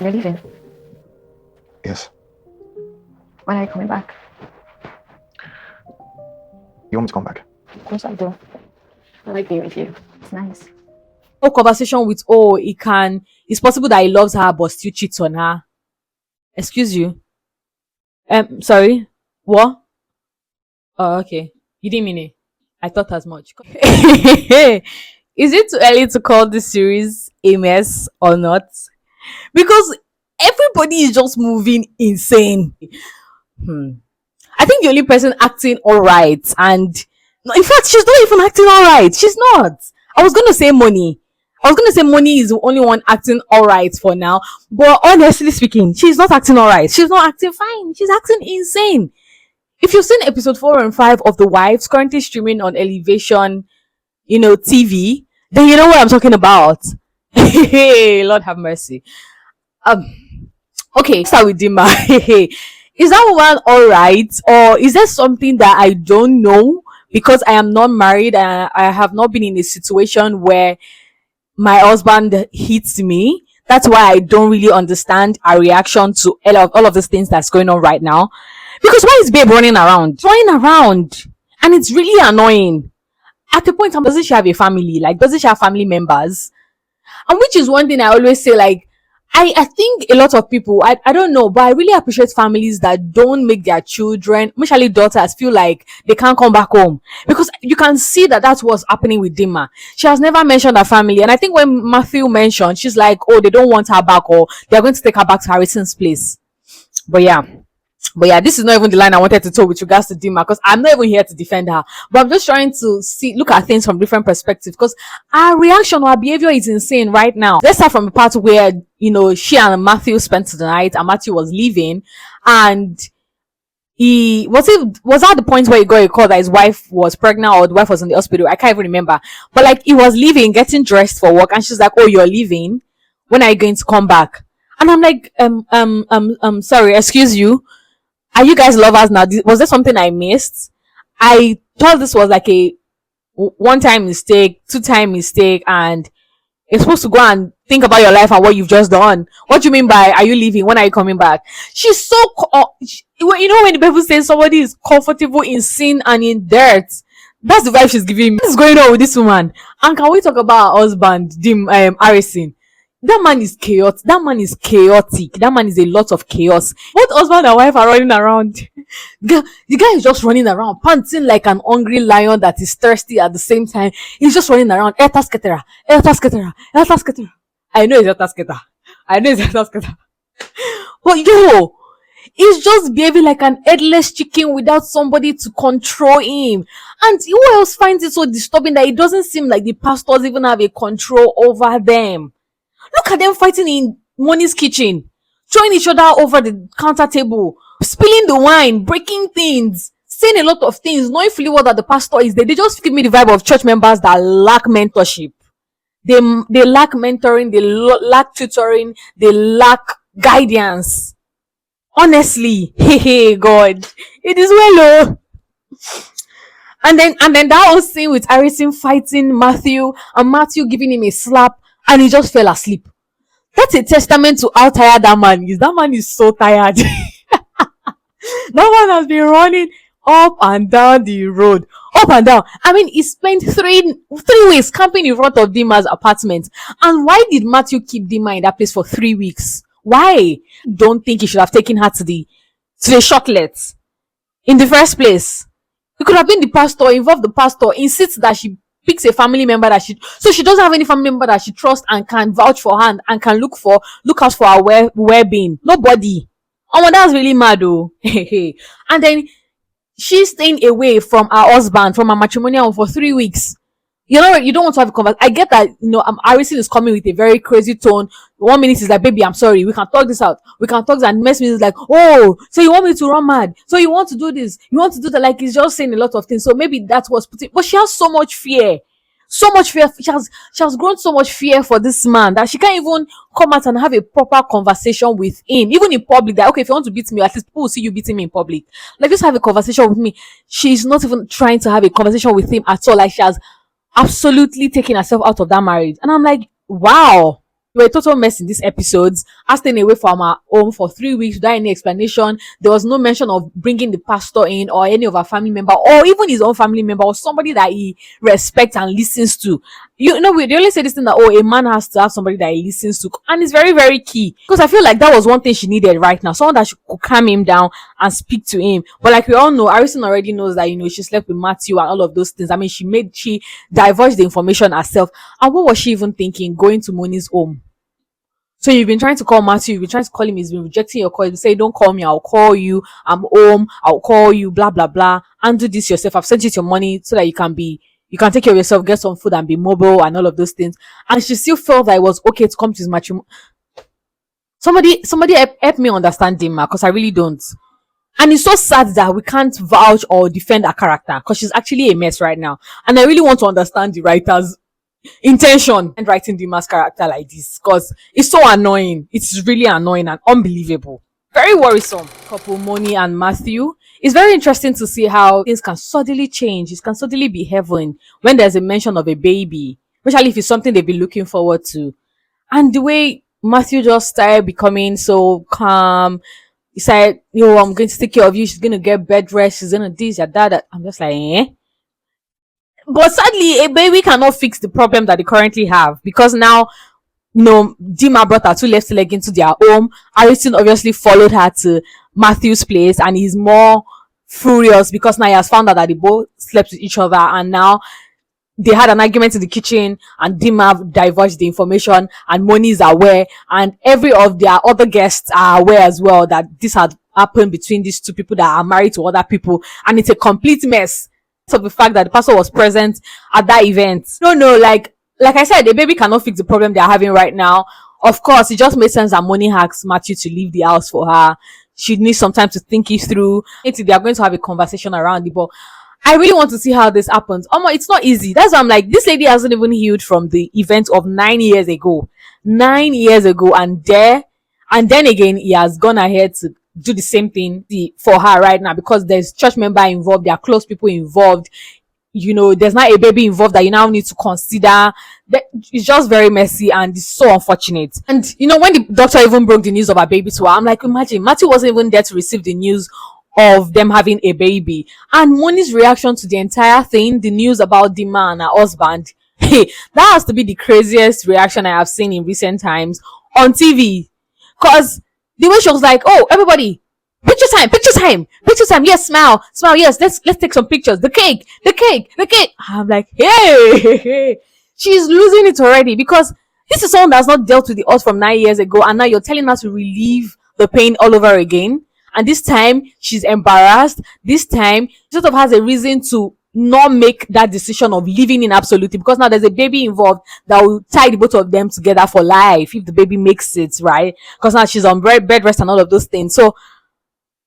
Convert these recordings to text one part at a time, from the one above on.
You're leaving. Yes. When are you coming back? You want me to come back? Of course I do. I like being with you. It's nice. No conversation with it's possible that he loves her but still cheats on her. Excuse you. Sorry. What? Oh, okay. You didn't mean it. I thought as much. Is it too early to call this series a mess or not? Because everybody is just moving insane. I think the only person acting alright, and no, in fact, she's not even acting alright. She's not. I was gonna say Money. I was gonna say Money is the only one acting alright for now. But honestly speaking, she's not acting alright. She's not acting fine. She's acting insane. If you've seen episode 4 and 5 of The Wives, currently streaming on Elevation, TV, then you know what I'm talking about. Hey, Lord have mercy. Okay, start with Dima. Is that woman alright, or is there something that I don't know because I am not married and I have not been in a situation where my husband hits me? That's why I don't really understand our reaction to all of these things that's going on right now. Because why is babe running around? Running around. And it's really annoying. At the point, doesn't she have a family? Like, doesn't she have family members? And which is one thing I always say, like, I think a lot of people, I don't know, but I really appreciate families that don't make their children, especially daughters, feel like they can't come back home. Because you can see that that's what's happening with Dima. She has never mentioned her family. And I think when Matthew mentioned, she's like, oh, they don't want her back, or they're going to take her back to Harrison's place. But yeah, this is not even the line I wanted to talk with regards to Dima, because I'm not even here to defend her. But I'm just trying to look at things from different perspectives, because our reaction or our behavior is insane right now. Let's start from the part where, she and Matthew spent the night and Matthew was leaving, and was that the point where he got a call that his wife was pregnant or the wife was in the hospital? I can't even remember. But like, he was leaving, getting dressed for work, and she's like, oh, you're leaving? When are you going to come back? And I'm like, sorry, excuse you. Are you guys lovers now? Was there something I missed? I thought this was like a one-time mistake, two-time mistake, and you're supposed to go and think about your life and what you've just done. What do you mean by, are you leaving? When are you coming back? She's so, when the people say somebody is comfortable in sin and in dirt, that's the vibe she's giving me. What is going on with this woman? And can we talk about her husband, Harrison? That man is chaotic. That man is chaotic. That man is a lot of chaos. Both husband and wife are running around. The guy is just running around, panting like an hungry lion that is thirsty at the same time. He's just running around. Eta sketera. I know it's Eta sketera. But yo, he's just behaving like an headless chicken without somebody to control him. And who else finds it so disturbing that it doesn't seem like the pastors even have a control over them? Look at them fighting in Money's kitchen, throwing each other over the counter table, spilling the wine, breaking things, saying a lot of things, knowing fully well that the pastor is there. They just give me the vibe of church members that lack mentorship. They lack mentoring, they lack tutoring, they lack guidance. Honestly, hey God, it is well, oh. And then that whole scene with Harrison fighting Matthew and Matthew giving him a slap, and he just fell asleep. That's a testament to how tired that man is. That man is so tired. That man has been running up and down the road. Up and down. I mean, he spent three weeks camping in front of Dima's apartment. And why did Matthew keep Dima in that place for 3 weeks? Why? Don't think he should have taken her to the shortlet in the first place. It could have been the pastor, involve the pastor, insist that she picks a family member so she doesn't have any family member that she trusts and can vouch for her and can look out for her well-being. Nobody. Oh, well, that's really mad, though. And then she's staying away from her husband, from her matrimonial for 3 weeks. You don't want to have a conversation. I get that, Harrison is coming with a very crazy tone. 1 minute is like, baby, I'm sorry. We can talk this out. We can talk this. And next minute is like, oh, so you want me to run mad? So you want to do this? You want to do that? Like, he's just saying a lot of things. So maybe that's what's putting, but she has so much fear. So much fear. She has grown so much fear for this man that she can't even come out and have a proper conversation with him. Even in public, that, okay, if you want to beat me, at least people will see you beating me in public. Like, just have a conversation with me. She's not even trying to have a conversation with him at all. Like, she has absolutely taking herself out of that marriage. And I'm like, wow. were a total mess in these episodes. I staying away from our home for 3 weeks without any explanation. There was no mention of bringing the pastor in or any of our family member or even his own family member or somebody that he respects and listens to. You know, they only say this thing that, oh, a man has to have somebody that he listens to. And it's very, very key. Because I feel like that was one thing she needed right now. Someone that could calm him down and speak to him. But like we all know, Harrison already knows that, you know, she slept with Matthew and all of those things. I mean, she divulged the information herself. And what was she even thinking going to Moni's home? So you've been trying to call Matthew, you've been trying to call him, he's been rejecting your call. You say, don't call me, I'll call you, I'm home, I'll call you, blah, blah, blah. And do this yourself. I've sent you your money so that you can take care of yourself, get some food and be mobile and all of those things. And she still felt that it was okay to come to his matrimony. Somebody help me understand Dima, because I really don't. And it's so sad that we can't vouch or defend her character, because she's actually a mess right now. And I really want to understand the writer's intention in writing Dima's character like this, because it's so annoying. It's really annoying and unbelievable. Very worrisome. Couple Moni and Matthew. It's very interesting to see how things can suddenly change. It can suddenly be heaven when there's a mention of a baby, especially if it's something they've been looking forward to. And the way Matthew just started becoming so calm. He said, yo, I'm going to take care of you. She's going to get bed rest. She's going to this, that. I'm just like, eh? But sadly, a baby cannot fix the problem that they currently have, because now, you know, Dima brought her two left leg into their home. Harrison obviously followed her to Matthew's place, and he's more furious because now he has found out that they both slept with each other, and now they had an argument in the kitchen, and Dima divulged the information, and Moni is aware, and every of their other guests are aware as well that this had happened between these two people that are married to other people, and it's a complete mess. Of the fact that the pastor was present at that event. No, like I said, the baby cannot fix the problem they are having right now. Of course, it just makes sense that Moni asked Matthew to leave the house for her. She needs some time to think it through. They are going to have a conversation around it, but I really want to see how this happens. It's not easy. That's why I'm like, this lady hasn't even healed from the event of 9 years ago. 9 years ago, and then again, he has gone ahead to do the same thing for her right now, because there's church member involved, there are close people involved, you know, there's not a baby involved that you now need to consider. It's just very messy and it's so unfortunate. And you know, when the doctor even broke the news of her baby to her, I'm like, imagine Matthew wasn't even there to receive the news of them having a baby, and Moni's reaction to the entire thing, the news about the man, her husband, hey, that has to be the craziest reaction I have seen in recent times on TV. Cause the way she was like, oh, everybody, picture time. Yes, smile. Yes, let's take some pictures. The cake. I'm like, hey, she's losing it already, because this is someone that's not dealt with the odds from 9 years ago, and now you're telling her to relieve the pain all over again. And this time she's embarrassed. This time she sort of has a reason to not make that decision of living in absolutely, because now there's a baby involved that will tie the both of them together for life if the baby makes it, right? Because now she's on bed rest and all of those things. So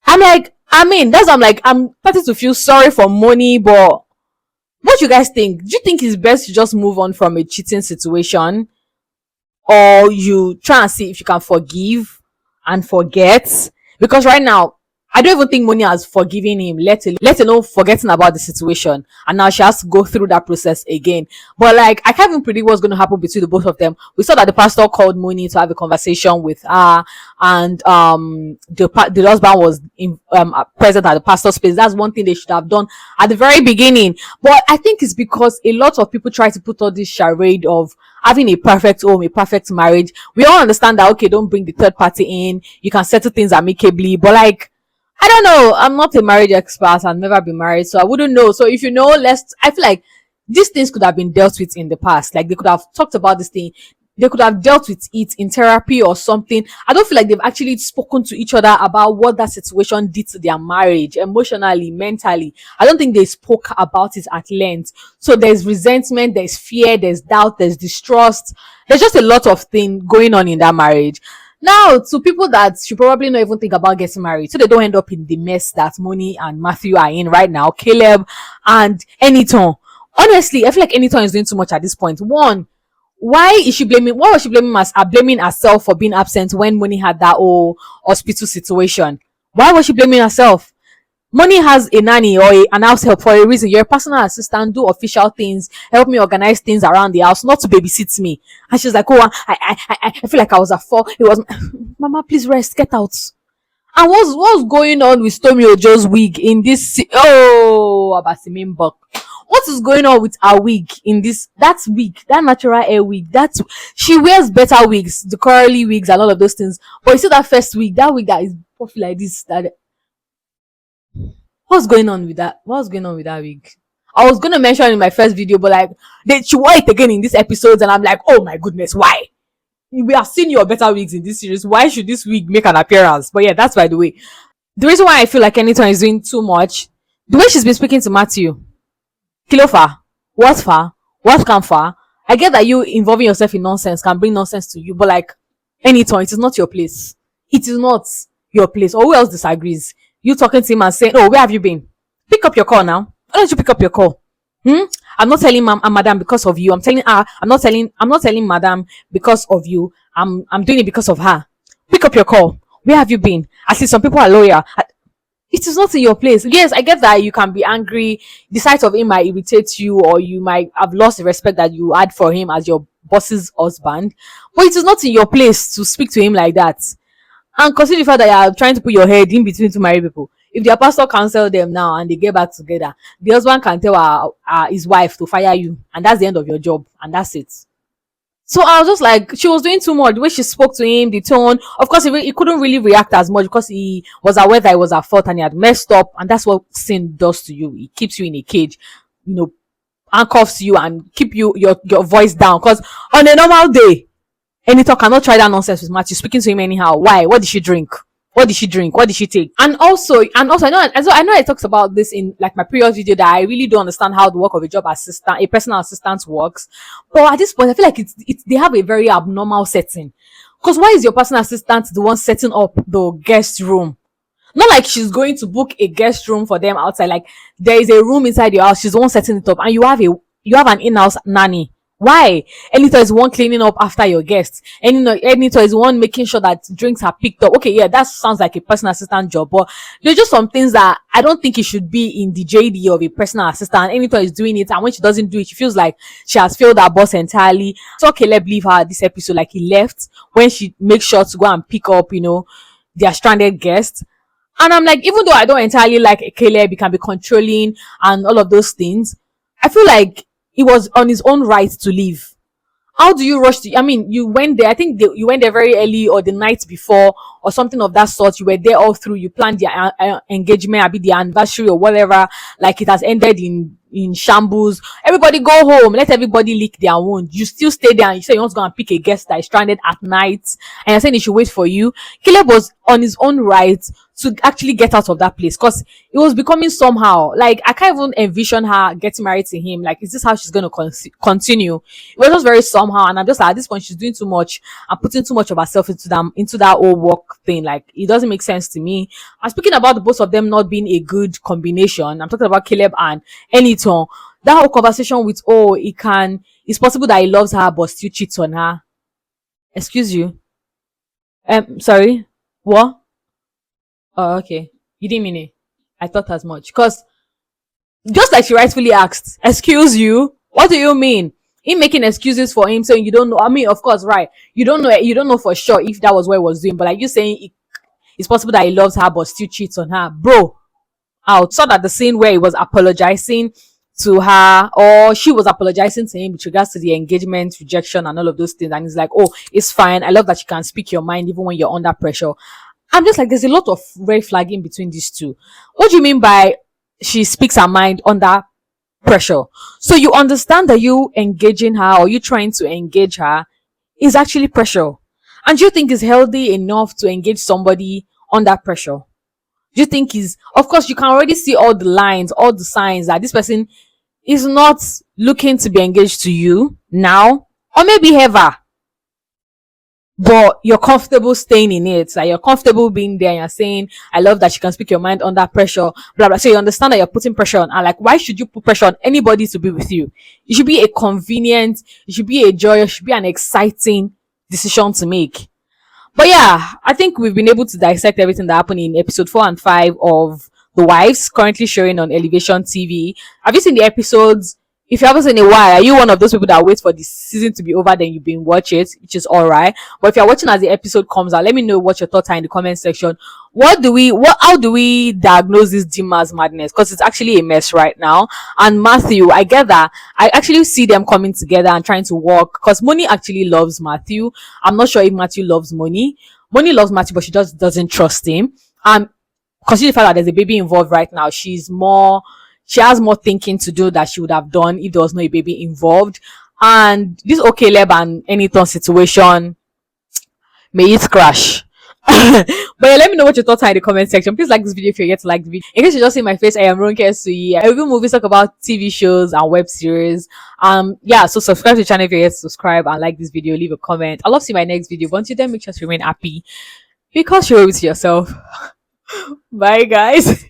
I'm like, I'm starting to feel sorry for Moni, but what do you guys think? Do you think it's best to just move on from a cheating situation, or you try and see if you can forgive and forget? Because right now, I don't even think Moni has forgiven him, let alone forgetting about the situation. And now she has to go through that process again. But like, I can't even predict what's going to happen between the both of them. We saw that the pastor called Moni to have a conversation with her, and the husband was present at the pastor's place. That's one thing they should have done at the very beginning. But I think it's because a lot of people try to put all this charade of having a perfect home, a perfect marriage. We all understand that, okay, don't bring the third party in. You can settle things amicably. But like, I don't know. I'm not a marriage expert. I've never been married, so I wouldn't know. So if you know, I feel like these things could have been dealt with in the past. Like, they could have talked about this thing. They could have dealt with it in therapy or something. I don't feel like they've actually spoken to each other about what that situation did to their marriage, emotionally, mentally. I don't think they spoke about it at length. So there's resentment, there's fear, there's doubt, there's distrust. There's just a lot of things going on in that marriage. Now, to people that should probably not even think about getting married, so they don't end up in the mess that Moni and Matthew are in right now, Caleb and Eniton. Honestly, I feel like Eniton is doing too much at this point. One, why was she blaming herself for being absent when Moni had that whole hospital situation? Why was she blaming herself? Money has a nanny or an house help for a reason. You're a personal assistant, do official things, help me organize things around the house, not to babysit me. And she's like, oh, I feel like I was at fault. It was, Mama, please rest, get out. And what's going on with Tomi Ojo's wig in this? Oh, Abasimin Buck. What is going on with her wig in this? That wig, that natural hair wig. She wears better wigs, the curly wigs and all of those things. But you see that first wig, that wig that is puffy like this. What's going on with that? What's going on with that wig? I was gonna mention it in my first video, but like she wore it again in this episode, and I'm like, oh my goodness, why? We have seen your better wigs in this series. Why should this wig make an appearance? But yeah, that's by the way. The reason why I feel like Anytone is doing too much, the way she's been speaking to Matthew. Kilofa, what far? What can far? I get that you involving yourself in nonsense can bring nonsense to you, but like Anytone, it is not your place. It is not your place. Or who else disagrees? You talking to him and saying, oh, where have you been? Pick up your call now. Why don't you pick up your call? I'm not telling madam because of you. I'm not telling madam because of you. I'm doing it because of her. Pick up your call. Where have you been? I see some people are loyal. It is not in your place. Yes, I get that you can be angry. The sight of him might irritate you, or you might have lost the respect that you had for him as your boss's husband. But it is not in your place to speak to him like that. And consider the fact that you are trying to put your head in between two married people. If their pastor cancel them now and they get back together, the husband can tell his wife to fire you, and that's the end of your job, and that's it. So I was just like, she was doing too much. The way she spoke to him, the tone. Of course, he couldn't really react as much because he was aware that it was at fault and he had messed up, and that's what sin does to you. It keeps you in a cage, handcuffs you and keep your voice down. Because on a normal day, Anytone cannot try that nonsense with Matthew, speaking to him anyhow. Why? What did she drink? What did she drink? What did she take? And also, I know I talked about this in like my previous video, that I really don't understand how the work of a personal assistant works. But at this point, I feel like they have a very abnormal setting. Because why is your personal assistant the one setting up the guest room? Not like she's going to book a guest room for them outside. Like there is a room inside your house, she's the one setting it up, and you have an in-house nanny. Why? Anytone is one cleaning up after your guests. Anytone is one making sure that drinks are picked up. Okay, yeah, that sounds like a personal assistant job, but there's just some things that I don't think it should be in the JD of a personal assistant. Anytone is doing it, and when she doesn't do it, she feels like she has failed her boss entirely. So Caleb leave her this episode, like he left when she makes sure to go and pick up, their stranded guests. And I'm like, even though I don't entirely like Caleb, he can be controlling and all of those things, I feel like he was on his own right to leave. How do you rush you went there, I think you went there very early or the night before or something of that sort. You were there all through, you planned their engagement, maybe the anniversary or whatever, like it has ended in shambles. Everybody go home, let everybody lick their wound. You still stay there and you say you want to go and pick a guest that is stranded at night, and you're saying he should wait for you. Caleb was on his own right to actually get out of that place, because it was becoming somehow like I can't even envision her getting married to him. Like, is this how she's going to continue? It was just very somehow, and I'm just like, at this point she's doing too much and putting too much of herself into that whole work thing. Like, it doesn't make sense to me. I'm speaking about the both of them not being a good combination. I'm talking about Caleb and Anytone. That whole conversation with, it's possible that he loves her but still cheats on her. Excuse you. Sorry, what? Oh, okay. You didn't mean it. I thought as much. Because just like she rightfully asked, excuse you? What do you mean? Him making excuses for him, saying you don't know. I mean, of course, right. You don't know for sure if that was what he was doing. But like you saying it's possible that he loves her but still cheats on her. Bro, out. Saw that the scene where he was apologizing to her, or she was apologizing to him with regards to the engagement rejection and all of those things. And he's like, oh, it's fine. I love that you can speak your mind even when you're under pressure. I'm just like, there's a lot of red flagging between these two. What do you mean by she speaks her mind under pressure? So you understand that you engaging her or you trying to engage her is actually pressure. And you think it's healthy enough to engage somebody under pressure? Do you think of course, you can already see all the lines, all the signs that this person is not looking to be engaged to you now, or maybe ever. But you're comfortable staying in it. Like, you're comfortable being there and you're saying, I love that you can speak your mind under pressure, blah, blah. So you understand that you're putting pressure on. And like, why should you put pressure on anybody to be with you? It should be a convenient, it should be a joy, it should be an exciting decision to make. But yeah, I think we've been able to dissect everything that happened in episode 4 and 5 of The Wives, currently showing on Elevation TV. Have you seen the episodes? If you haven't seen it, why are you one of those people that wait for the season to be over then you binge watch it, which is all right. But if you're watching as the episode comes out, let me know what your thoughts are in the comment section. How do we diagnose this Dima's madness? Because it's actually a mess right now. And Matthew, I get that. I actually see them coming together and trying to work, because Moni actually loves Matthew. I'm not sure if Matthew loves Moni. Moni loves Matthew, but she just doesn't trust him. Considering the fact that there's a baby involved right now, she has more thinking to do that she would have done if there was no baby involved. And this Okeleb and Anything situation, may it crash. But yeah, let me know what your thoughts are in the comment section. Please like this video if you get to like the video. In case you just see my face, I am Ronke Suyi. I review movies, talk about TV shows and web series. Yeah, so subscribe to the channel if you're yet to subscribe, and like this video, leave a comment. I love seeing my next video. But until then, make sure to remain happy, because you're always yourself. Bye guys.